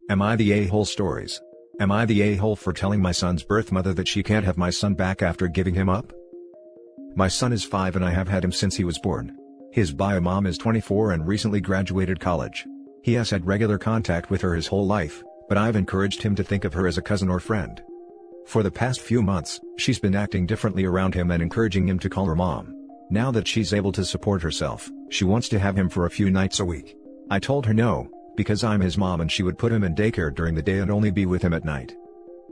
Am I the a-hole stories? Am I the a-hole for telling my son's birth mother that she can't have my son back after giving him up? My son is 5 and I have had him since he was born. His bio mom is 24 and recently graduated college. He has had regular contact with her his whole life, but I've encouraged him to think of her as a cousin or friend. For the past few months, she's been acting differently around him and encouraging him to call her mom. Now that she's able to support herself, she wants to have him for a few nights a week. I told her no, because I'm his mom and she would put him in daycare during the day and only be with him at night.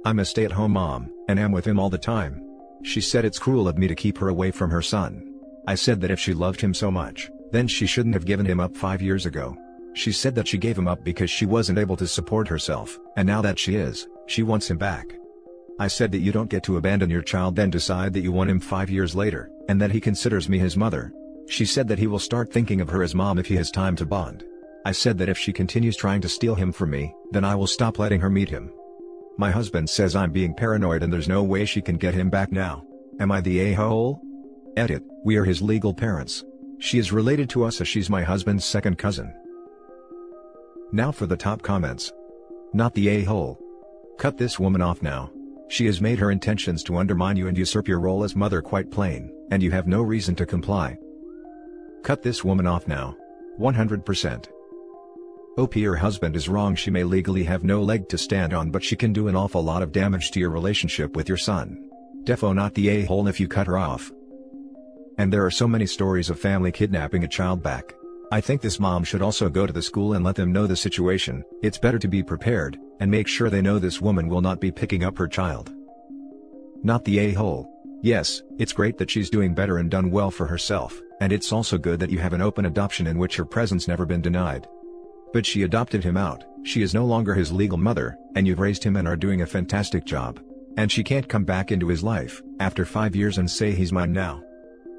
I'm a stay-at-home mom, and am with him all the time. She said it's cruel of me to keep her away from her son. I said that if she loved him so much, then she shouldn't have given him up 5 years ago. She said that she gave him up because she wasn't able to support herself, and now that she is, she wants him back. I said that you don't get to abandon your child then decide that you want him 5 years later, and that he considers me his mother. She said that he will start thinking of her as mom if he has time to bond. I said that if she continues trying to steal him from me, then I will stop letting her meet him. My husband says I'm being paranoid and there's no way she can get him back now. Am I the a-hole? Edit, we are his legal parents. She is related to us as she's my husband's second cousin. Now for the top comments. Not the a-hole. Cut this woman off now. She has made her intentions to undermine you and usurp your role as mother quite plain, and you have no reason to comply. Cut this woman off now. 100%. OP, your husband is wrong. She may legally have no leg to stand on, but she can do an awful lot of damage to your relationship with your son. Defo not the a-hole if you cut her off. And there are so many stories of family kidnapping a child back. I think this mom should also go to the school and let them know the situation. It's better to be prepared, and make sure they know this woman will not be picking up her child. Not the a-hole. Yes, it's great that she's doing better and done well for herself, and it's also good that you have an open adoption in which her presence never been denied. But she adopted him out, she is no longer his legal mother, and you've raised him and are doing a fantastic job. And she can't come back into his life, after 5 years and say he's mine now.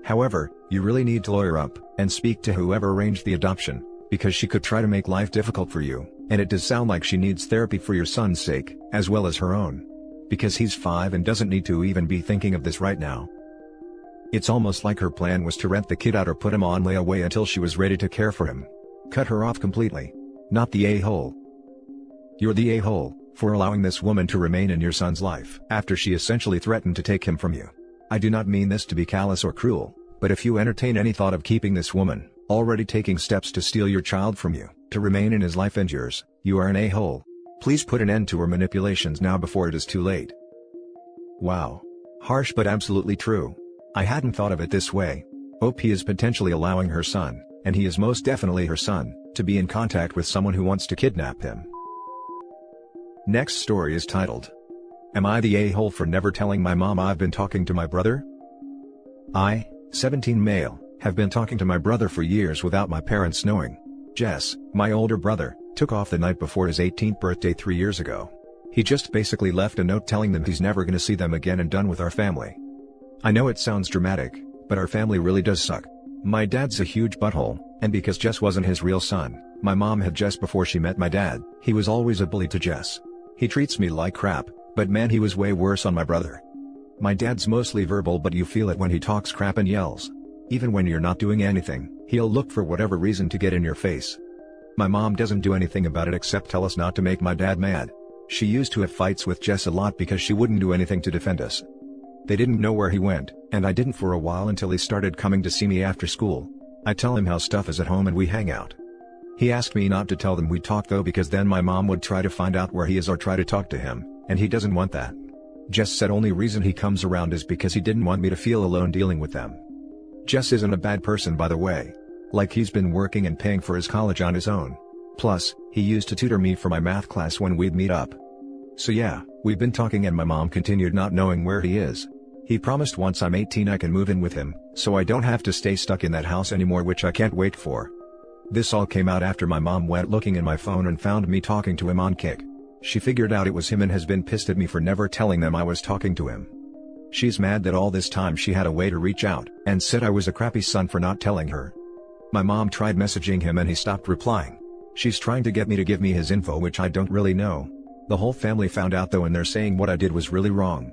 However, you really need to lawyer up, and speak to whoever arranged the adoption, because she could try to make life difficult for you, and it does sound like she needs therapy for your son's sake, as well as her own. Because he's 5 and doesn't need to even be thinking of this right now. It's almost like her plan was to rent the kid out or put him on layaway until she was ready to care for him. Cut her off completely. Not the a-hole. You're the a-hole, for allowing this woman to remain in your son's life after she essentially threatened to take him from you. I do not mean this to be callous or cruel, but if you entertain any thought of keeping this woman, already taking steps to steal your child from you, to remain in his life and yours, you are an a-hole. Please put an end to her manipulations now before it is too late. Wow. Harsh but absolutely true. I hadn't thought of it this way. OP is potentially allowing her son, and he is most definitely her son, to be in contact with someone who wants to kidnap him. Next story is titled, Am I the a-hole for never telling my mom I've been talking to my brother? I, 17 male, have been talking to my brother for years without my parents knowing. Jess, my older brother, took off the night before his 18th birthday 3 years ago. He just basically left a note telling them he's never gonna see them again and done with our family. I know it sounds dramatic, but our family really does suck. My dad's a huge butthole, and because Jess wasn't his real son, my mom had Jess before she met my dad. He was always a bully to Jess. He treats me like crap, but man, he was way worse on my brother. My dad's mostly verbal, but you feel it when he talks crap and yells. Even when you're not doing anything, he'll look for whatever reason to get in your face. My mom doesn't do anything about it except tell us not to make my dad mad. She used to have fights with Jess a lot because she wouldn't do anything to defend us. They didn't know where he went, and I didn't for a while until he started coming to see me after school. I tell him how stuff is at home and we hang out. He asked me not to tell them we talk though, because then my mom would try to find out where he is or try to talk to him, and he doesn't want that. Jess said only reason he comes around is because he didn't want me to feel alone dealing with them. Jess isn't a bad person, by the way. Like, he's been working and paying for his college on his own. Plus, he used to tutor me for my math class when we'd meet up. So yeah, we've been talking and my mom continued not knowing where he is. He promised once I'm 18 I can move in with him, so I don't have to stay stuck in that house anymore, which I can't wait for. This all came out after my mom went looking in my phone and found me talking to him on Kik. She figured out it was him and has been pissed at me for never telling them I was talking to him. She's mad that all this time she had a way to reach out, and said I was a crappy son for not telling her. My mom tried messaging him and he stopped replying. She's trying to get me to give me his info, which I don't really know. The whole family found out though, and they're saying what I did was really wrong.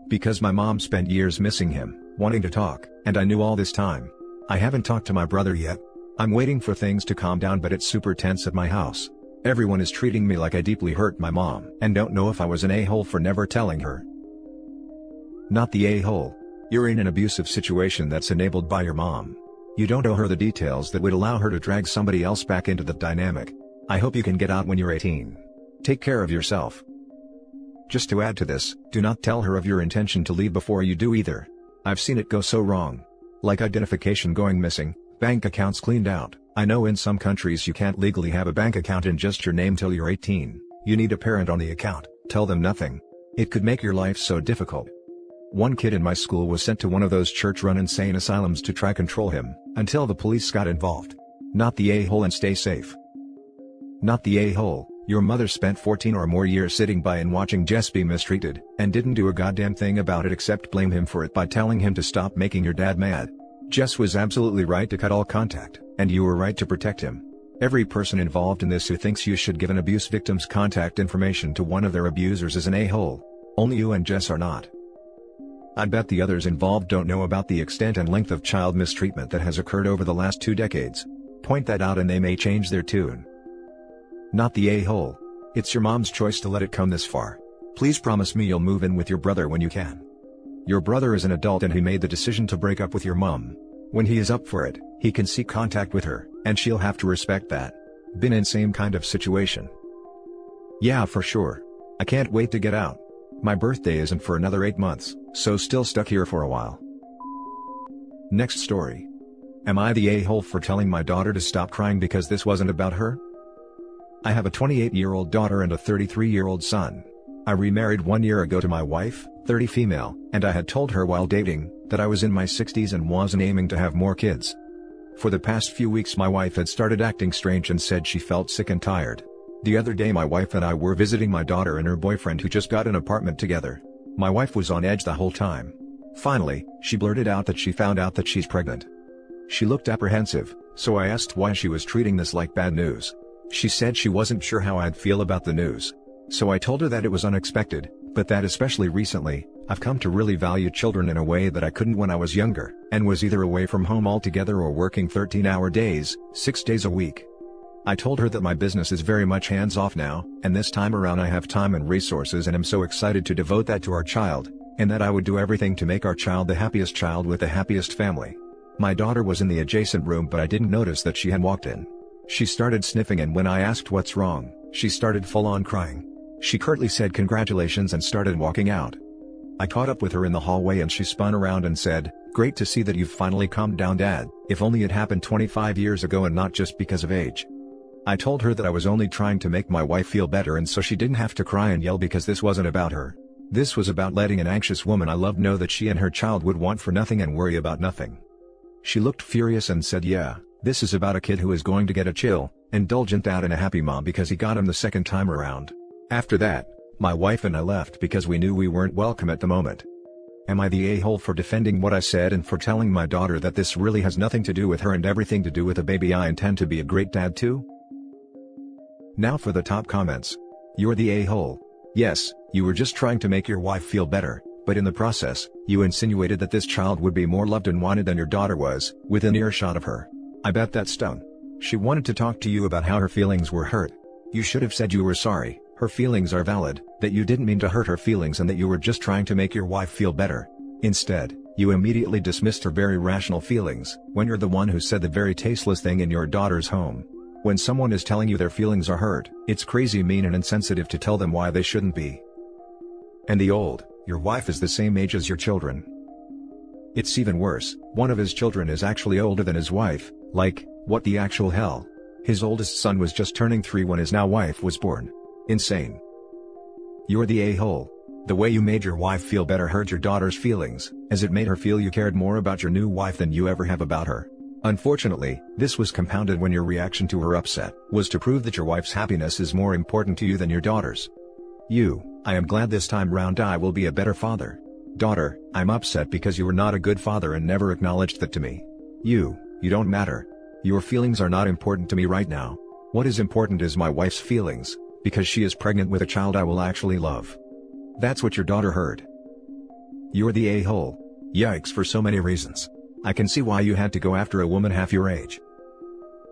Because my mom spent years missing him, wanting to talk, and I knew all this time. I haven't talked to my brother yet. I'm waiting for things to calm down, but it's super tense at my house. Everyone is treating me like I deeply hurt my mom and don't know if I was an a-hole for never telling her. Not the a-hole. You're in an abusive situation that's enabled by your mom. You don't owe her the details that would allow her to drag somebody else back into the dynamic. I hope you can get out when you're 18. Take care of yourself. Just to add to this, do not tell her of your intention to leave before you do either. I've seen it go so wrong. Like identification going missing, bank accounts cleaned out. I know in some countries you can't legally have a bank account in just your name till you're 18. You need a parent on the account. Tell them nothing. It could make your life so difficult. One kid in my school was sent to one of those church-run insane asylums to try control him, until the police got involved. Not the a-hole, and stay safe. Not the a-hole. Your mother spent 14 or more years sitting by and watching Jess be mistreated, and didn't do a goddamn thing about it except blame him for it by telling him to stop making your dad mad. Jess was absolutely right to cut all contact, and you were right to protect him. Every person involved in this who thinks you should give an abuse victim's contact information to one of their abusers is an a-hole. Only you and Jess are not. I bet the others involved don't know about the extent and length of child mistreatment that has occurred over the last 2 decades. Point that out and they may change their tune. Not the a-hole. It's your mom's choice to let it come this far. Please promise me you'll move in with your brother when you can. Your brother is an adult and he made the decision to break up with your mom. When he is up for it, he can seek contact with her, and she'll have to respect that. Been in same kind of situation? Yeah, for sure. I can't wait to get out. My birthday isn't for another 8 months, so still stuck here for a while. Next story. Am I the a-hole for telling my daughter to stop crying because this wasn't about her? I have a 28-year-old daughter and a 33-year-old son. I remarried 1 year ago to my wife, 30 female, and I had told her while dating, that I was in my 60s and wasn't aiming to have more kids. For the past few weeks my wife had started acting strange and said she felt sick and tired. The other day my wife and I were visiting my daughter and her boyfriend who just got an apartment together. My wife was on edge the whole time. Finally, she blurted out that she found out that she's pregnant. She looked apprehensive, so I asked why she was treating this like bad news. She said she wasn't sure how I'd feel about the news. So I told her that it was unexpected, but that especially recently, I've come to really value children in a way that I couldn't when I was younger, and was either away from home altogether or working 13-hour days, 6 days a week. I told her that my business is very much hands-off now, and this time around I have time and resources and am so excited to devote that to our child, and that I would do everything to make our child the happiest child with the happiest family. My daughter was in the adjacent room but I didn't notice that she had walked in. She started sniffing and when I asked what's wrong, she started full-on crying. She curtly said congratulations and started walking out. I caught up with her in the hallway and she spun around and said, "Great to see that you've finally calmed down, Dad, if only it happened 25 years ago and not just because of age." I told her that I was only trying to make my wife feel better and so she didn't have to cry and yell because this wasn't about her. This was about letting an anxious woman I loved know that she and her child would want for nothing and worry about nothing. She looked furious and said, "Yeah, this is about a kid who is going to get a chill, indulgent dad and a happy mom because he got him the second time around." After that, my wife and I left because we knew we weren't welcome at the moment. Am I the a-hole for defending what I said and for telling my daughter that this really has nothing to do with her and everything to do with the baby? I intend to be a great dad too? Now for the top comments. You're the a-hole. Yes, you were just trying to make your wife feel better, but in the process, you insinuated that this child would be more loved and wanted than your daughter was, within earshot of her. I bet that stung. She wanted to talk to you about how her feelings were hurt. You should have said you were sorry, her feelings are valid, that you didn't mean to hurt her feelings and that you were just trying to make your wife feel better. Instead, you immediately dismissed her very rational feelings, when you're the one who said the very tasteless thing in your daughter's home. When someone is telling you their feelings are hurt, it's crazy mean and insensitive to tell them why they shouldn't be. And your wife is the same age as your children. It's even worse, one of his children is actually older than his wife. Like, what the actual hell? His oldest son was just turning 3 when his now wife was born. Insane. You're the a-hole. The way you made your wife feel better hurt your daughter's feelings, as it made her feel you cared more about your new wife than you ever have about her. Unfortunately, this was compounded when your reaction to her upset was to prove that your wife's happiness is more important to you than your daughter's. I am glad this time round I will be a better father. Daughter, I'm upset because you were not a good father and never acknowledged that to me. You don't matter. Your feelings are not important to me right now. What is important is my wife's feelings, because she is pregnant with a child I will actually love. That's what your daughter heard. You're the a-hole. Yikes, for so many reasons. I can see why you had to go after a woman half your age.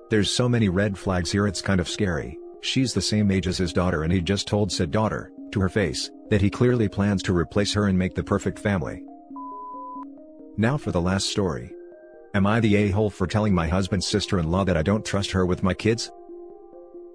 There's so many red flags here it's kind of scary. She's the same age as his daughter and he just told said daughter, to her face, that he clearly plans to replace her and make the perfect family. Now for the last story. Am I the a-hole for telling my husband's sister-in-law that I don't trust her with my kids?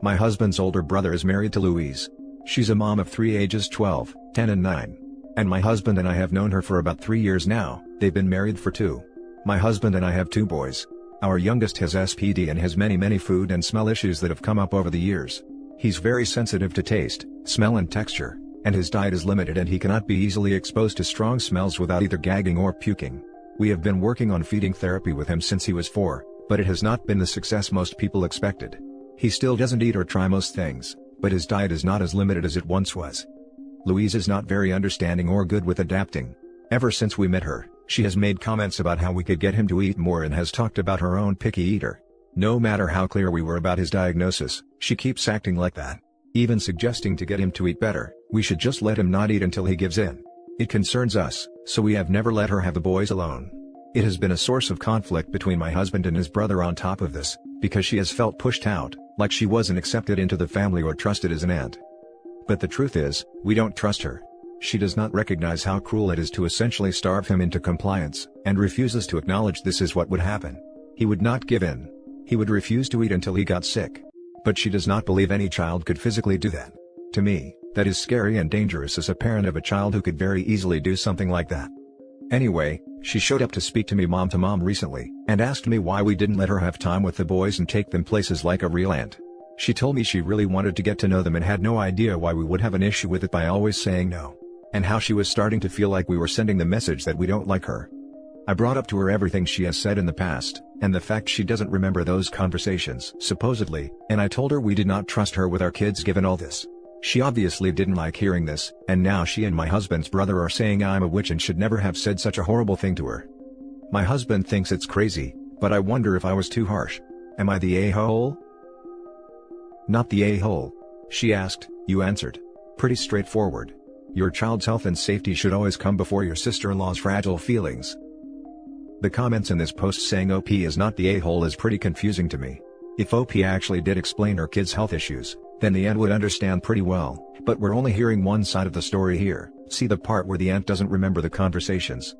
My husband's older brother is married to Louise. She's a mom of 3 ages 12, 10 and 9. And my husband and I have known her for about 3 years now. They've been married for 2. My husband and I have 2 boys. Our youngest has SPD and has many food and smell issues that have come up over the years. He's very sensitive to taste, smell and texture, and his diet is limited and he cannot be easily exposed to strong smells without either gagging or puking. We have been working on feeding therapy with him since he was 4, but it has not been the success most people expected. He still doesn't eat or try most things, but his diet is not as limited as it once was. Louise is not very understanding or good with adapting. Ever since we met her, she has made comments about how we could get him to eat more and has talked about her own picky eater. No matter how clear we were about his diagnosis, she keeps acting like that. Even suggesting to get him to eat better, we should just let him not eat until he gives in. It concerns us, so we have never let her have the boys alone. It has been a source of conflict between my husband and his brother on top of this, because she has felt pushed out, like she wasn't accepted into the family or trusted as an aunt. But the truth is, we don't trust her. She does not recognize how cruel it is to essentially starve him into compliance, and refuses to acknowledge this is what would happen. He would not give in. He would refuse to eat until he got sick. But she does not believe any child could physically do that. To me, that is scary and dangerous as a parent of a child who could very easily do something like that. Anyway, she showed up to speak to me mom to mom recently, and asked me why we didn't let her have time with the boys and take them places like a real aunt. She told me she really wanted to get to know them and had no idea why we would have an issue with it by always saying no. And how she was starting to feel like we were sending the message that we don't like her. I brought up to her everything she has said in the past, and the fact she doesn't remember those conversations, supposedly, and I told her we did not trust her with our kids given all this. She obviously didn't like hearing this, and now she and my husband's brother are saying I'm a witch and should never have said such a horrible thing to her. My husband thinks it's crazy, but I wonder if I was too harsh. Am I the a-hole? Not the a-hole. She asked, you answered. Pretty straightforward. Your child's health and safety should always come before your sister-in-law's fragile feelings. The comments in this post saying OP is not the a-hole is pretty confusing to me. If OP actually did explain her kid's health issues, then the aunt would understand pretty well, but we're only hearing one side of the story here. See the part where the aunt doesn't remember the conversations.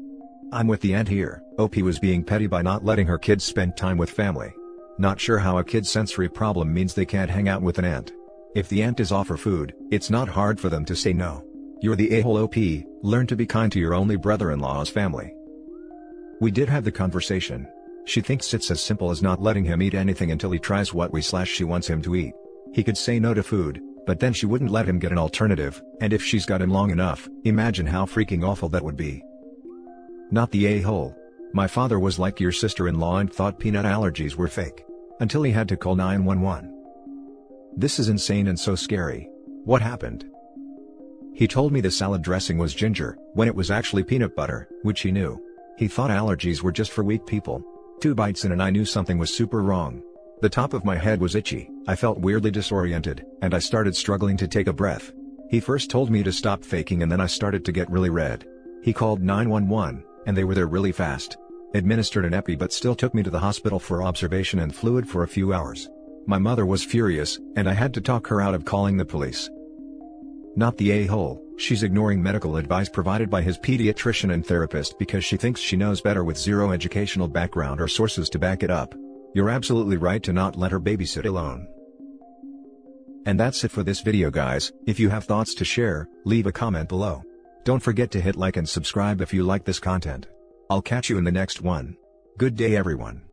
I'm with the aunt here. OP was being petty by not letting her kids spend time with family. Not sure how a kid's sensory problem means they can't hang out with an aunt. If the aunt is offer food, it's not hard for them to say no. You're the a-hole OP, learn to be kind to your only brother-in-law's family. We did have the conversation. She thinks it's as simple as not letting him eat anything until he tries what she wants him to eat. He could say no to food, but then she wouldn't let him get an alternative, and if she's got him long enough, imagine how freaking awful that would be. Not the a-hole. My father was like your sister-in-law and thought peanut allergies were fake. Until he had to call 911. This is insane and so scary. What happened? He told me the salad dressing was ginger, when it was actually peanut butter, which he knew. He thought allergies were just for weak people. 2 bites in and I knew something was super wrong. The top of my head was itchy, I felt weirdly disoriented, and I started struggling to take a breath. He first told me to stop faking and then I started to get really red. He called 911, and they were there really fast. Administered an epi but still took me to the hospital for observation and fluid for a few hours. My mother was furious, and I had to talk her out of calling the police. Not the a-hole, she's ignoring medical advice provided by his pediatrician and therapist because she thinks she knows better with zero educational background or sources to back it up. You're absolutely right to not let her babysit alone. And that's it for this video guys. If you have thoughts to share, leave a comment below. Don't forget to hit like and subscribe if you like this content. I'll catch you in the next one. Good day everyone.